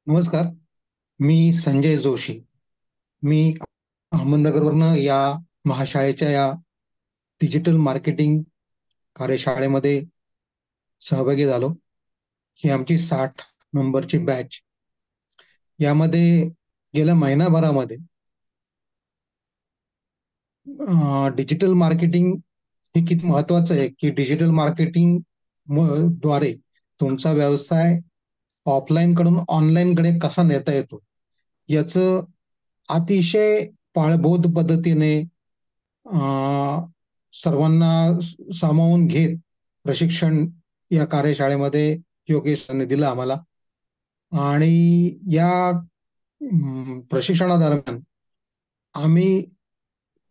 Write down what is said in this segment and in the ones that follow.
नमस्कार. मी संजय जोशी. मी अहमदनगरवरनं या महाशाळेच्या या डिजिटल मार्केटिंग कार्यशाळेमध्ये सहभागी झालो. ही आमची 60 नंबरची बॅच. यामध्ये गेल्या महिनाभरामध्ये डिजिटल मार्केटिंग हे किती महत्वाचं आहे, की डिजिटल मार्केटिंग द्वारे तुमचा व्यवसाय ऑफलाईन कडून ऑनलाईन कडे कसा नेता येतो, याचं अतिशय पायाभूत पद्धतीने सर्वांना सामावून घेत प्रशिक्षण या कार्यशाळेमध्ये योगेश सरांनी दिलं आम्हाला. आणि या प्रशिक्षणादरम्यान आम्ही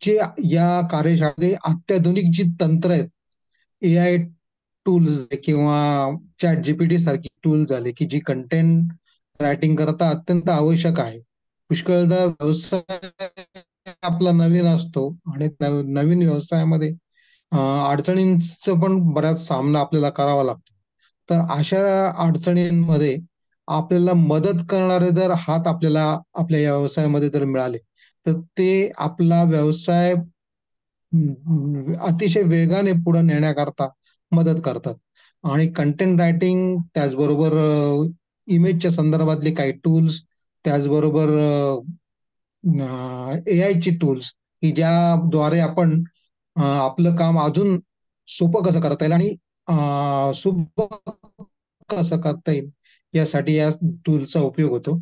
जे या कार्यशाळेत अत्याधुनिक जी तंत्र आहेत, एआय टूल्स किंवा चॅट जीपीटी सारखी टूल झाले, की जी कंटेंट रायटिंग करता अत्यंत आवश्यक आहे. पुष्कळदा व्यवसाय आपला नवीन असतो आणि नवीन व्यवसायामध्ये अडचणींचा पण बराच सामना आपल्याला करावा लागतो. तर अशा अडचणींमध्ये आपल्याला मदत करणारे जर हात आपल्याला आपल्या या व्यवसायामध्ये जर मिळाले, तर ते आपला व्यवसाय अतिशय वेगाने पुढे नेण्याकरता मदत करतात. आणि कंटेंट रायटिंग त्याचबरोबर इमेजच्या संदर्भातले काही टूल्स, त्याचबरोबर एआयची टूल्स, की ज्याद्वारे आपण आपलं काम अजून सोपं कसं करता येईल आणि सोपं कसं करता येईल यासाठी या टूलचा उपयोग होतो.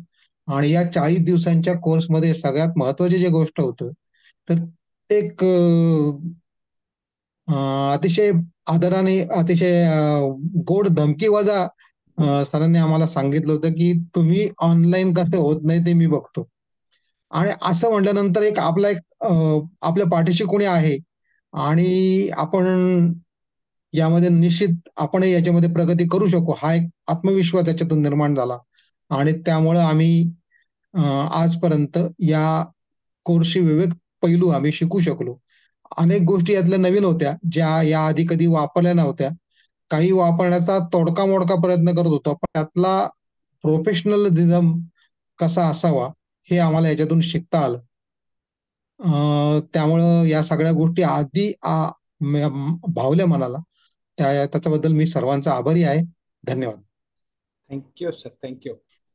आणि या 40 दिवसांच्या कोर्समध्ये सगळ्यात महत्वाची जी गोष्ट होतं, तर एक अतिशय आदराने, अतिशय गोड धमकीवजा सरांनी आम्हाला सांगितलं होतं, की तुम्ही ऑनलाईन कसे होत नाही ते मी बघतो. आणि असं म्हटल्यानंतर आपल्या पाठीशी कोणी आहे आणि आपण यामध्ये निश्चित आपणही याच्यामध्ये प्रगती करू शकू, हा एक आत्मविश्वास त्याच्यातून निर्माण झाला. आणि त्यामुळं आम्ही अ, आजपर्यंत या कोर्सचे विविध पैलू आम्ही शिकू शकलो. अनेक गोष्टी यातल्या नवीन होत्या, ज्या याआधी कधी वापरल्या नव्हत्या. काही वापरण्याचा तोडका-मोडका प्रयत्न करत होतो. पण त्यातला प्रोफेशनलिझम कसा असावा, हे आम्हाला याच्यातून शिकता आलं. त्यामुळं या सगळ्या गोष्टी आधी भावल्या मनाला. त्याच्याबद्दल मी सर्वांचा आभारी आहे. धन्यवाद. Thank you sir, thank you.